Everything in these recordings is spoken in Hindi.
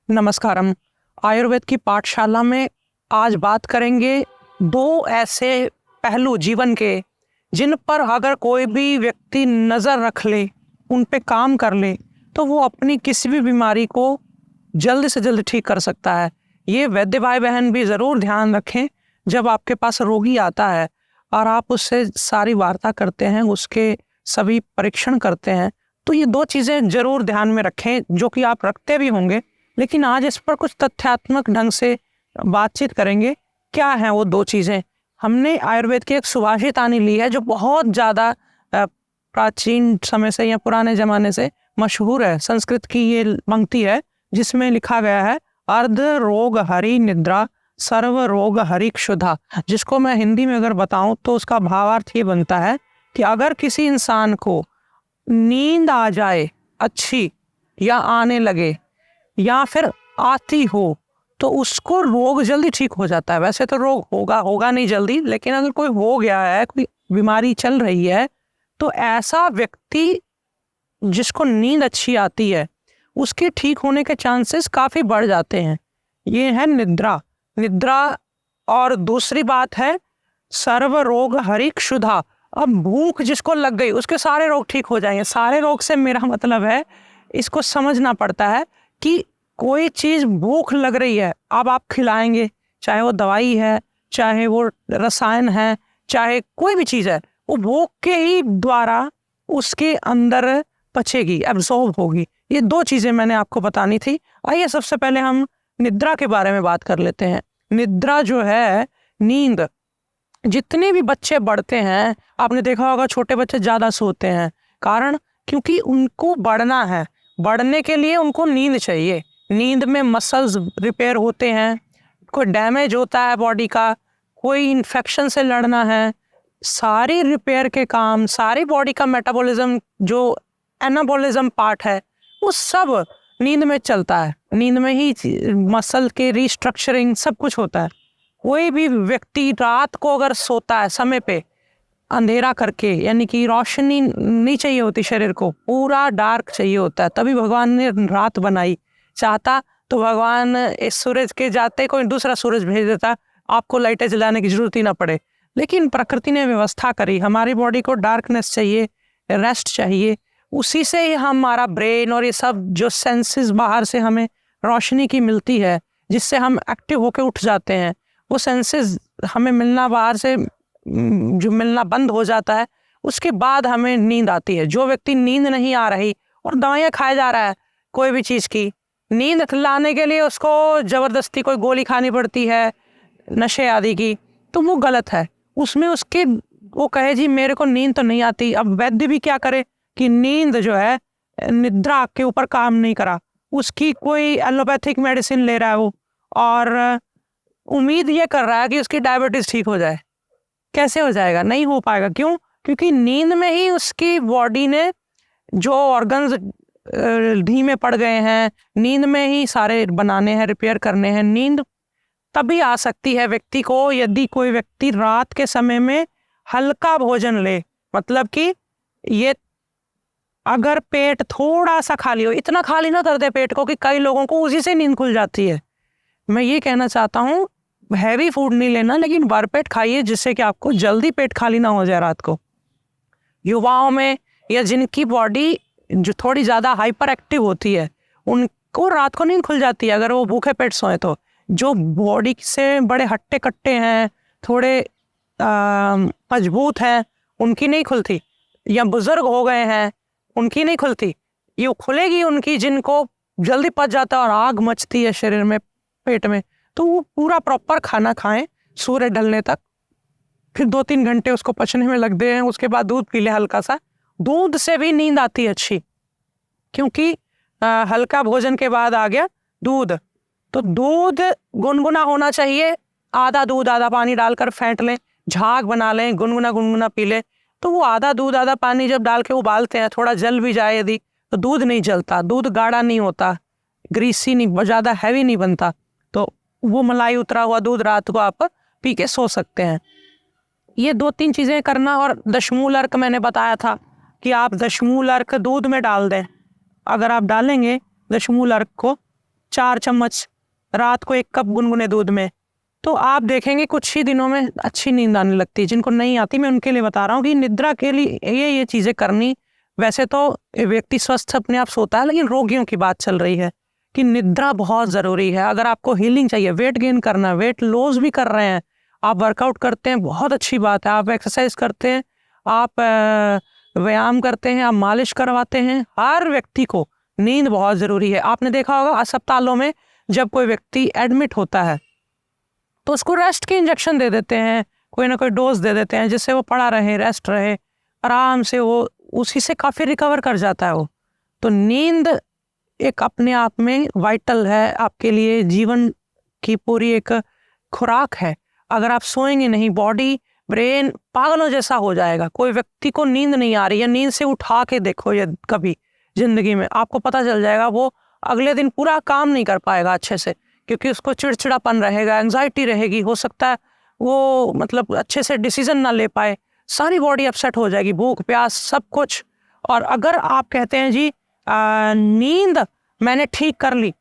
नमस्कारम। आयुर्वेद की पाठशाला में आज बात करेंगे दो ऐसे पहलू जीवन के जिन पर अगर कोई भी व्यक्ति नज़र रख ले, उन पे काम कर ले, तो वो अपनी किसी भी बीमारी को जल्द से जल्द ठीक कर सकता है। ये वैद्य भाई बहन भी ज़रूर ध्यान रखें। जब आपके पास रोगी आता है और आप उससे सारी वार्ता करते हैं, उसके सभी परीक्षण करते हैं, तो ये दो चीज़ें ज़रूर ध्यान में रखें, जो कि आप रखते भी होंगे। लेकिन आज इस पर कुछ तथ्यात्मक ढंग से बातचीत करेंगे। क्या हैं वो दो चीज़ें? हमने आयुर्वेद की एक सुभाषितानी ली है जो बहुत ज़्यादा प्राचीन समय से या पुराने ज़माने से मशहूर है। संस्कृत की ये पंक्ति है जिसमें लिखा गया है, अर्ध रोग हरि निद्रा, सर्व रोग हरि क्षुधा। जिसको मैं हिंदी में अगर बताऊं तो उसका भावार्थ ये बनता है कि अगर किसी इंसान को नींद आ जाए अच्छी, या आने लगे, या फिर आती हो, तो उसको रोग जल्दी ठीक हो जाता है। वैसे तो रोग होगा नहीं जल्दी, लेकिन अगर कोई हो गया है, कोई बीमारी चल रही है, तो ऐसा व्यक्ति जिसको नींद अच्छी आती है, उसके ठीक होने के चांसेस काफ़ी बढ़ जाते हैं। ये है निद्रा। और दूसरी बात है सर्व रोग हरि क्षुधा। अब भूख जिसको लग गई, उसके सारे रोग ठीक हो जाएंगे। सारे रोग से मेरा मतलब है, इसको समझना पड़ता है कि कोई चीज़ भूख लग रही है, अब आप खिलाएंगे, चाहे वो दवाई है, चाहे वो रसायन है, चाहे कोई भी चीज़ है, वो भूख के ही द्वारा उसके अंदर पचेगी, एब्जॉर्ब होगी। ये दो चीज़ें मैंने आपको बतानी थी। आइए सबसे पहले हम निद्रा के बारे में बात कर लेते हैं। निद्रा जो है, नींद, जितने भी बच्चे बढ़ते हैं, आपने देखा होगा छोटे बच्चे ज़्यादा सोते हैं। कारण क्योंकि उनको बढ़ना है, बढ़ने के लिए उनको नींद चाहिए। नींद में मसल्स रिपेयर होते हैं, कोई डैमेज होता है बॉडी का, कोई इन्फेक्शन से लड़ना है, सारी रिपेयर के काम, सारी बॉडी का मेटाबॉलिज्म, जो एनाबॉलिज्म पार्ट है, वो सब नींद में चलता है। नींद में ही मसल के रिस्ट्रक्चरिंग सब कुछ होता है। कोई भी व्यक्ति रात को अगर सोता है समय पे, अंधेरा करके, यानी कि रोशनी नहीं चाहिए होती शरीर को, पूरा डार्क चाहिए होता है, तभी भगवान ने रात बनाई। चाहता तो भगवान इस सूरज के जाते कोई दूसरा सूरज भेज देता, आपको लाइटें जलाने की जरूरत ही ना पड़े। लेकिन प्रकृति ने व्यवस्था करी, हमारी बॉडी को डार्कनेस चाहिए, रेस्ट चाहिए। उसी से ही हमारा ब्रेन और ये सब जो सेंसेस बाहर से हमें रोशनी की मिलती है, जिससे हम एक्टिव होके उठ जाते हैं, वो सेंसेस हमें मिलना बाहर से जो मिलना बंद हो जाता है, उसके बाद हमें नींद आती है। जो व्यक्ति नींद नहीं आ रही और दवाइयाँ खाया जा रहा है कोई भी चीज़ की, नींद लाने के लिए उसको ज़बरदस्ती कोई गोली खानी पड़ती है नशे आदि की, तो वो गलत है। उसमें उसके वो कहे जी मेरे को नींद तो नहीं आती। अब वैद्य भी क्या करे कि नींद जो है, निद्रा के ऊपर काम नहीं करा, उसकी कोई एलोपैथिक मेडिसिन ले रहा है वो, और उम्मीद ये कर रहा है कि उसकी डायबिटीज़ ठीक हो जाए। कैसे हो जाएगा? नहीं हो पाएगा। क्यों? क्योंकि नींद में ही उसकी बॉडी ने जो ऑर्गन्स धीमे पड़ गए हैं, नींद में ही सारे बनाने हैं, रिपेयर करने हैं। नींद तभी आ सकती है व्यक्ति को यदि कोई व्यक्ति रात के समय में हल्का भोजन ले। मतलब कि ये अगर पेट थोड़ा सा खाली हो, इतना खाली ना कर दे पेट को कि कई लोगों को उसी से नींद खुल जाती है। मैं ये कहना चाहता हूँ, हैवी फूड नहीं लेना, लेकिन भरपेट खाइए, जिससे कि आपको जल्दी पेट खाली ना हो जाए रात को। युवाओं में या जिनकी बॉडी जो थोड़ी ज़्यादा हाइपर एक्टिव होती है, उनको रात को नींद खुल जाती है अगर वो भूखे पेट सोए तो। जो बॉडी से बड़े हट्टे कट्टे हैं, थोड़े मजबूत हैं, उनकी नहीं खुलती, या बुजुर्ग हो गए हैं उनकी नहीं खुलती। ये खुलेगी उनकी जिनको जल्दी पच जाता है और आग मचती है शरीर में, पेट में। तो वो पूरा प्रॉपर खाना खाएं सूर्य ढलने तक, फिर 2-3 घंटे उसको पचने में लग दे हैं, उसके बाद दूध पी ले हल्का सा। दूध से भी नींद आती है अच्छी, क्योंकि हल्का भोजन के बाद आ गया दूध। तो दूध गुनगुना होना चाहिए, आधा दूध आधा पानी डालकर फेंट लें, झाग बना लें, गुनगुना पी लें। तो वो आधा दूध आधा पानी जब डाल के उबालते हैं, थोड़ा जल भी जाए यदि, तो दूध नहीं जलता, दूध गाढ़ा नहीं होता, ग्रीसी नहीं, ज़्यादा हैवी नहीं बनता। तो वो मलाई उतरा हुआ दूध रात को आप पी के सो सकते हैं। ये 2-3 चीज़ें करना। और दशमूल अर्क मैंने बताया था कि आप दशमूल अर्क दूध में डाल दें। अगर आप डालेंगे दशमूल अर्क को, 4 चम्मच, रात को 1 कप गुनगुने दूध में, तो आप देखेंगे कुछ ही दिनों में अच्छी नींद आने लगती है। जिनको नहीं आती, मैं उनके लिए बता रहा हूँ कि निद्रा के लिए ये चीज़ें करनी। वैसे तो व्यक्ति स्वस्थ अपने आप सोता है, लेकिन रोगियों की बात चल रही है कि निद्रा बहुत ज़रूरी है। अगर आपको हीलिंग चाहिए, वेट गेन करना है, वेट लॉस भी कर रहे हैं, आप वर्कआउट करते हैं, बहुत अच्छी बात है, आप एक्सरसाइज करते हैं, आप व्यायाम करते हैं, आप मालिश करवाते हैं, हर व्यक्ति को नींद बहुत ज़रूरी है। आपने देखा होगा अस्पतालों में जब कोई व्यक्ति एडमिट होता है तो उसको रेस्ट के इंजेक्शन दे देते हैं, कोई ना कोई डोज दे देते हैं, जिससे वो पड़ा रहे, रेस्ट रहे, आराम से, वो उसी से काफ़ी रिकवर कर जाता है वो। तो नींद एक अपने आप में वाइटल है आपके लिए, जीवन की पूरी एक खुराक है। अगर आप सोएंगे नहीं, बॉडी ब्रेन पागलों जैसा हो जाएगा। कोई व्यक्ति को नींद नहीं आ रही है, नींद से उठा के देखो ये कभी जिंदगी में, आपको पता चल जाएगा वो अगले दिन पूरा काम नहीं कर पाएगा अच्छे से, क्योंकि उसको चिड़चिड़ापन रहेगा, एंजाइटी रहेगी, हो सकता है वो मतलब अच्छे से डिसीजन ना ले पाए, सारी बॉडी अपसेट हो जाएगी, भूख प्यास सब कुछ। और अगर आप कहते हैं जी नींद मैंने ठीक कर ली,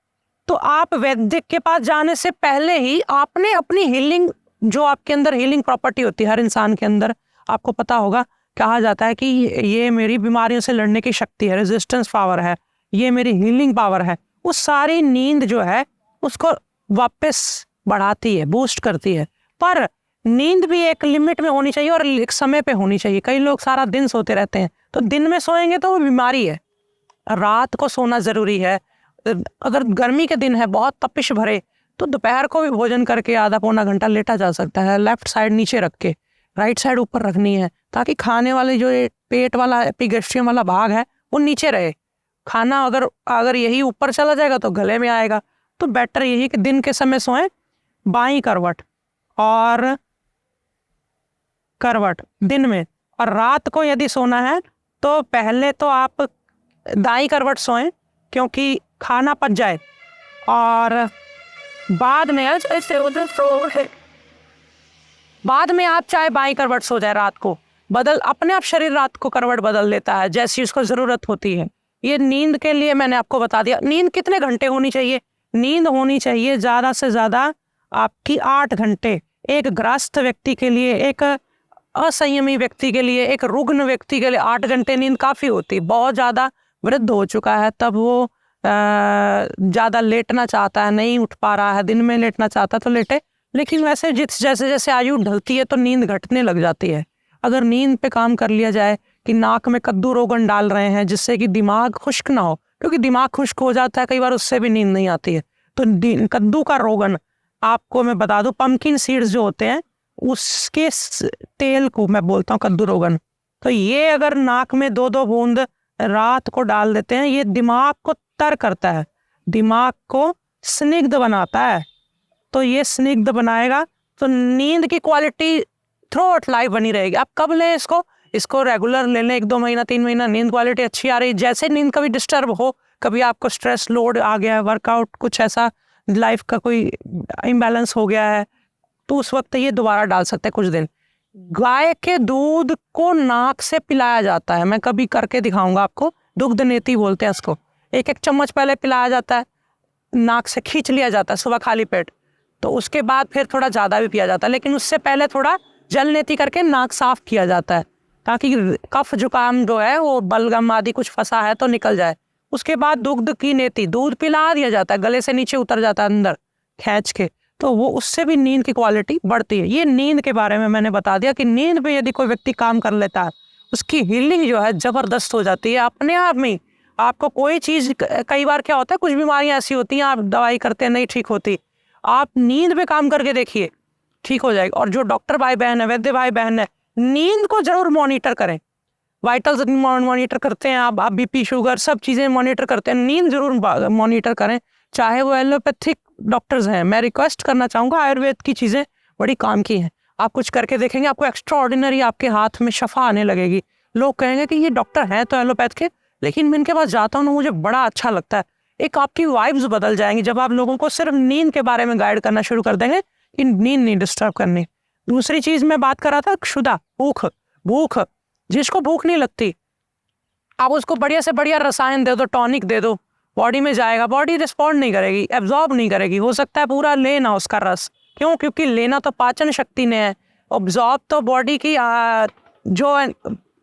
तो आप वैद्य के पास जाने से पहले ही आपने अपनी हीलिंग, जो आपके अंदर हीलिंग प्रॉपर्टी होती है हर इंसान के अंदर, आपको पता होगा, कहा जाता है कि ये मेरी बीमारियों से लड़ने की शक्ति है, रेजिस्टेंस पावर है, ये मेरी हीलिंग पावर है, वो सारी नींद जो है उसको वापस बढ़ाती है, बूस्ट करती है। पर नींद भी एक लिमिट में होनी चाहिए और एक समय पे होनी चाहिए। कई लोग सारा दिन सोते रहते हैं, तो दिन में सोएंगे तो वो बीमारी है। रात को सोना ज़रूरी है। अगर गर्मी के दिन है बहुत तपिश भरे, तो दोपहर को भी भोजन करके आधा पौना घंटा लेटा जा सकता है, लेफ्ट साइड नीचे रख के, राइट साइड ऊपर रखनी है, ताकि खाने वाले जो पेट वाला एपिगैस्ट्रियम वाला भाग है वो नीचे रहे। खाना अगर यही ऊपर चला जाएगा तो गले में आएगा। तो बेटर यही कि दिन के समय सोएं, बाईं करवट और करवट दिन में, और रात को यदि सोना है तो पहले तो आप दाईं करवट सोएं, क्योंकि खाना पच जाए, और बाद में आप चाहे बाईं करवट सो जाए, रात को अपने आप शरीर रात को करवट बदल लेता है जैसी उसको ज़रूरत होती है। ये नींद के लिए मैंने आपको बता दिया। नींद कितने घंटे होनी चाहिए? नींद होनी चाहिए ज़्यादा से ज़्यादा आपकी 8 घंटे। एक ग्रस्त व्यक्ति के लिए, एक असंयमी व्यक्ति के लिए, एक रुग्ण व्यक्ति के लिए 8 घंटे नींद काफ़ी होती। बहुत ज़्यादा वृद्ध हो चुका है, तब वो ज़्यादा लेटना चाहता है, नहीं उठ पा रहा है, दिन में लेटना चाहता है तो लेटे, लेकिन वैसे जैसे जैसे आयु ढलती है तो नींद घटने लग जाती है। अगर नींद पे काम कर लिया जाए कि नाक में कद्दू रोगन डाल रहे हैं जिससे कि दिमाग खुश्क ना हो, क्योंकि दिमाग खुश्क हो जाता है कई बार, उससे भी नींद नहीं आती है। तो कद्दू का रोगन, आपको मैं बता दूं, पंपकिन सीड्स जो होते हैं उसके तेल को मैं बोलता हूँ कद्दू रोगन। तो ये अगर नाक में 2-2 बूंद रात को डाल देते हैं, ये दिमाग को तर करता है, दिमाग को स्निग्ध बनाता है। तो ये स्निग्ध बनाएगा तो नींद की क्वालिटी थ्रू आउट लाइफ बनी रहेगी। आप कब लें इसको रेगुलर ले लें, 1-2 महीना 3 महीना, नींद क्वालिटी अच्छी आ रही। जैसे नींद कभी डिस्टर्ब हो, कभी आपको स्ट्रेस लोड आ गया है, वर्कआउट कुछ ऐसा लाइफ का कोई इम्बैलेंस हो गया है, तो उस वक्त ये दोबारा डाल सकते हैं कुछ दिन। गाय के दूध को नाक से पिलाया जाता है, मैं कभी करके दिखाऊंगा आपको, दुग्ध नेति बोलते हैं इसको। 1-1 चम्मच पहले पिलाया जाता है, नाक से खींच लिया जाता है सुबह खाली पेट, तो उसके बाद फिर थोड़ा ज़्यादा भी पिया जाता है, लेकिन उससे पहले थोड़ा जल नेति करके नाक साफ किया जाता है, ताकि कफ जुकाम जो है वो बलगम आदि कुछ फंसा है तो निकल जाए। उसके बाद दुग्ध की नेति, दूध पिला दिया जाता है, गले से नीचे उतर जाता है अंदर खींच के, तो वो उससे भी नींद की क्वालिटी बढ़ती है। ये नींद के बारे में मैंने बता दिया कि नींद पे यदि कोई व्यक्ति काम कर लेता है, उसकी हीलिंग जो है ज़बरदस्त हो जाती है अपने आप में। आपको कोई चीज़, कई बार क्या होता है, कुछ बीमारियां ऐसी होती हैं आप दवाई करते हैं नहीं ठीक होती, आप नींद पे काम करके देखिए, ठीक हो जाएगी। और जो डॉक्टर भाई बहन है, वैद्य भाई बहन है, नींद को जरूर मॉनिटर करें। वाइटल्स मॉनिटर करते हैं आप बीपी शुगर सब चीज़ें मॉनिटर करते हैं, नींद जरूर मॉनिटर करें, चाहे वो एलोपैथिक डॉक्टर्स हैं। मैं रिक्वेस्ट करना चाहूँगा, आयुर्वेद की चीज़ें बड़ी काम की हैं, आप कुछ करके देखेंगे, आपको एक्स्ट्रा ऑर्डिनरी आपके हाथ में शफा आने लगेगी। लोग कहेंगे कि ये डॉक्टर हैं तो एलोपैथ के, लेकिन मैं इनके पास जाता हूँ ना, मुझे बड़ा अच्छा लगता है। एक आपकी वाइब्स बदल जाएंगी जब आप लोगों को सिर्फ नींद के बारे में गाइड करना शुरू कर देंगे कि नींद नहीं डिस्टर्ब करनी। दूसरी चीज़ मैं बात कर रहा था, क्षुधा, भूख, जिसको भूख नहीं लगती, आप उसको बढ़िया से बढ़िया रसायन दे दो, टॉनिक दे दो, बॉडी में जाएगा, बॉडी रिस्पॉन्ड नहीं करेगी, एब्जॉर्ब नहीं करेगी, हो सकता है पूरा लेना उसका रस। क्यों? क्योंकि लेना तो पाचन शक्ति ने है, ऑब्जॉर्ब तो बॉडी की जो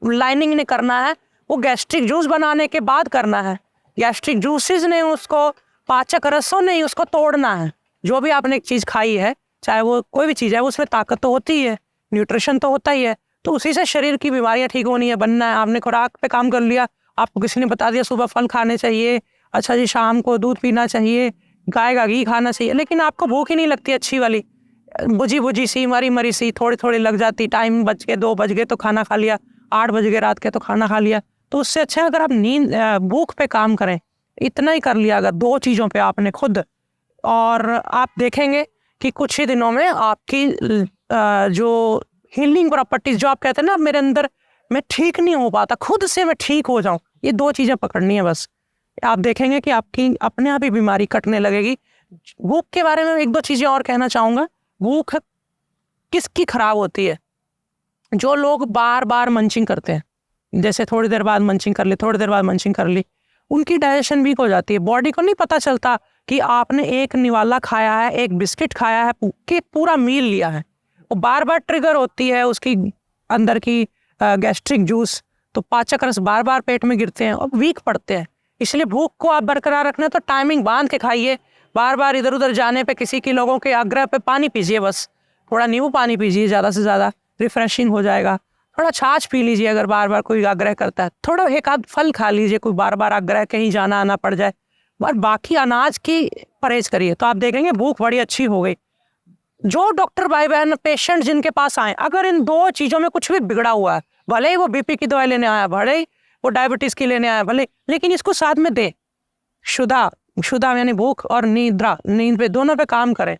लाइनिंग ने करना है वो गैस्ट्रिक जूस बनाने के बाद करना है। गैस्ट्रिक जूसेस ने उसको, पाचक रसों ने उसको तोड़ना है। जो भी आपने एक चीज़ खाई है, चाहे वो कोई भी चीज़ है, उसमें ताकत तो होती है, न्यूट्रिशन तो होता ही है, तो उसी से शरीर की बीमारियां ठीक होनी है, बनना है। आपने खुराक पे काम कर लिया, आपको किसी ने बता दिया सुबह फल खाने चाहिए, अच्छा जी शाम को दूध पीना चाहिए, गाय का घी खाना चाहिए, लेकिन आपको भूख ही नहीं लगती अच्छी वाली, बुझी बुझी सी, मरी मरी सी थोड़ी थोड़ी लग जाती। टाइम बज के 2 बज गए तो खाना खा लिया, 8 बज गए रात के तो खाना खा लिया। तो उससे अच्छा है अगर आप भूख पे काम करें, इतना ही कर लिया अगर 2 चीज़ों पे आपने खुद, और आप देखेंगे कि कुछ ही दिनों में आपकी जो हीलिंग प्रॉपर्टीज, जो आप कहते हैं ना मेरे अंदर मैं ठीक नहीं हो पाता, खुद से मैं ठीक हो जाऊं, ये 2 चीज़ें पकड़नी है बस। आप देखेंगे कि आपकी अपने आप ही बीमारी कटने लगेगी। भूख के बारे में 1-2 चीज़ें और कहना चाहूँगा। भूख किसकी खराब होती है? जो लोग बार बार मंचिंग करते हैं, जैसे थोड़ी देर बाद मंचिंग कर ली, थोड़ी देर बाद मंचिंग कर ली, उनकी डाइजेशन वीक हो जाती है। बॉडी को नहीं पता चलता कि आपने एक निवाला खाया है, एक बिस्किट खाया है, कि पूरा मील लिया है। वो बार बार ट्रिगर होती है उसकी अंदर की गैस्ट्रिक जूस, तो पाचक रस बार बार पेट में गिरते हैं और वीक पड़ते हैं। इसलिए भूख को आप बरकरार रखना तो टाइमिंग बांध के खाइए। बार बार इधर उधर जाने पे, किसी की लोगों के आग्रह पे पानी पीजिए, बस थोड़ा नींबू पानी पीजिए ज़्यादा से ज़्यादा, रिफ्रेशिंग हो जाएगा। थोड़ा छाछ पी लीजिए अगर बार बार कोई आग्रह करता है, थोड़ा एक आध फल खा लीजिए, कोई बार बार आग्रह कहीं जाना आना पड़ जाए, और बाकी अनाज की परहेज करिए, तो आप देखेंगे भूख बड़ी अच्छी हो गई। जो डॉक्टर भाई बहन, पेशेंट जिनके पास आए, अगर इन 2 चीज़ों में कुछ भी बिगड़ा हुआ है, भले ही वो बीपी की दवाई लेने आया, भले ही वो डायबिटीज़ की लेने आया, भले, लेकिन इसको साथ में दे, शुदा यानी भूख और नींद पे, दोनों पे काम करें,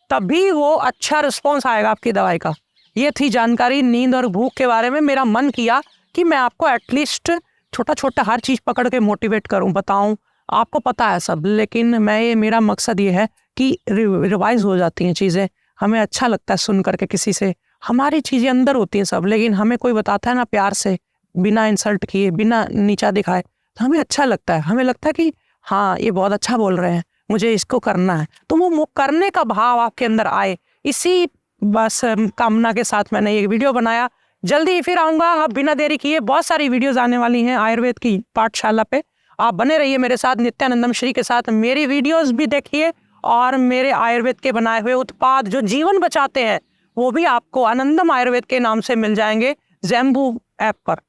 तभी वो अच्छा रिस्पॉन्स आएगा आपकी दवाई का। ये थी जानकारी नींद और भूख के बारे में। मेरा मन किया कि मैं आपको एटलीस्ट छोटा छोटा हर चीज़ पकड़ के मोटिवेट करूं, बताऊं। आपको पता है सब, लेकिन मेरा मकसद ये है कि रिवाइज हो जाती हैं चीज़ें, हमें अच्छा लगता है सुन करके किसी से। हमारी चीज़ें अंदर होती हैं सब, लेकिन हमें कोई बताता है ना प्यार से, बिना इंसल्ट किए, बिना नीचा दिखाए, तो हमें अच्छा लगता है। हमें लगता है कि हाँ ये बहुत अच्छा बोल रहे हैं, मुझे इसको करना है, तो वो करने का भाव आपके अंदर आए, इसी बस कामना के साथ मैंने ये वीडियो बनाया। जल्दी फिर आऊँगा, अब बिना देरी किए बहुत सारी वीडियोज़ आने वाली हैं आयुर्वेद की पाठशाला पे। आप बने रहिए मेरे साथ, नित्यानंदम श्री के साथ। मेरी वीडियोज़ भी देखिए और मेरे आयुर्वेद के बनाए हुए उत्पाद जो जीवन बचाते हैं वो भी आपको आनंदम आयुर्वेद के नाम से मिल जाएंगे ज़ेम्बू ऐप पर।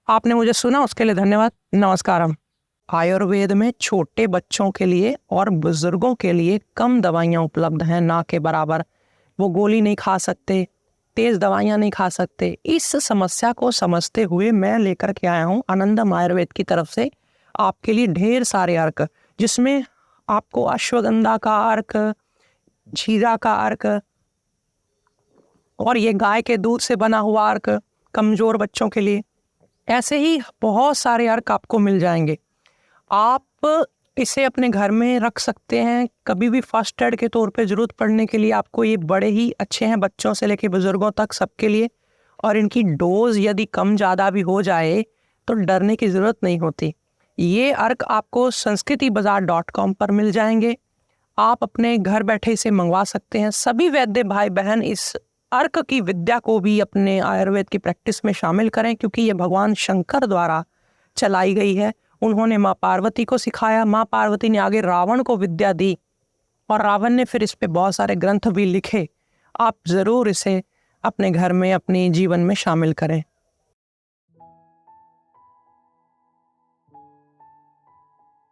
आपने मुझे सुना उसके लिए धन्यवाद। नमस्कारम। आयुर्वेद में छोटे बच्चों के लिए और बुजुर्गों के लिए कम दवाइयाँ उपलब्ध हैं, ना के बराबर। वो गोली नहीं खा सकते, तेज़ दवाइयाँ नहीं खा सकते। इस समस्या को समझते हुए मैं लेकर के आया हूँ आनंदम आयुर्वेद की तरफ से आपके लिए ढेर सारे अर्क, जिसमें आपको अश्वगंधा का अर्क, जीरा का अर्क, और ये गाय के दूध से बना हुआ अर्क कमज़ोर बच्चों के लिए, ऐसे ही बहुत सारे अर्क आपको मिल जाएंगे। आप इसे अपने घर में रख सकते हैं, कभी भी फर्स्ट एड के तौर पे ज़रूरत पड़ने के लिए आपको ये बड़े ही अच्छे हैं, बच्चों से लेकर बुज़ुर्गों तक सबके लिए। और इनकी डोज यदि कम ज़्यादा भी हो जाए तो डरने की ज़रूरत नहीं होती। ये अर्क आपको sanskritabazar.com पर मिल जाएंगे, आप अपने घर बैठे इसे मंगवा सकते हैं। सभी वैद्य भाई बहन इस अर्क की विद्या को भी अपने आयुर्वेद की प्रैक्टिस में शामिल करें, क्योंकि ये भगवान शंकर द्वारा चलाई गई है। उन्होंने माँ पार्वती को सिखाया, माँ पार्वती ने आगे रावण को विद्या दी, और रावण ने फिर इस पे बहुत सारे ग्रंथ भी लिखे। आप ज़रूर इसे अपने घर में, अपने जीवन में शामिल करें।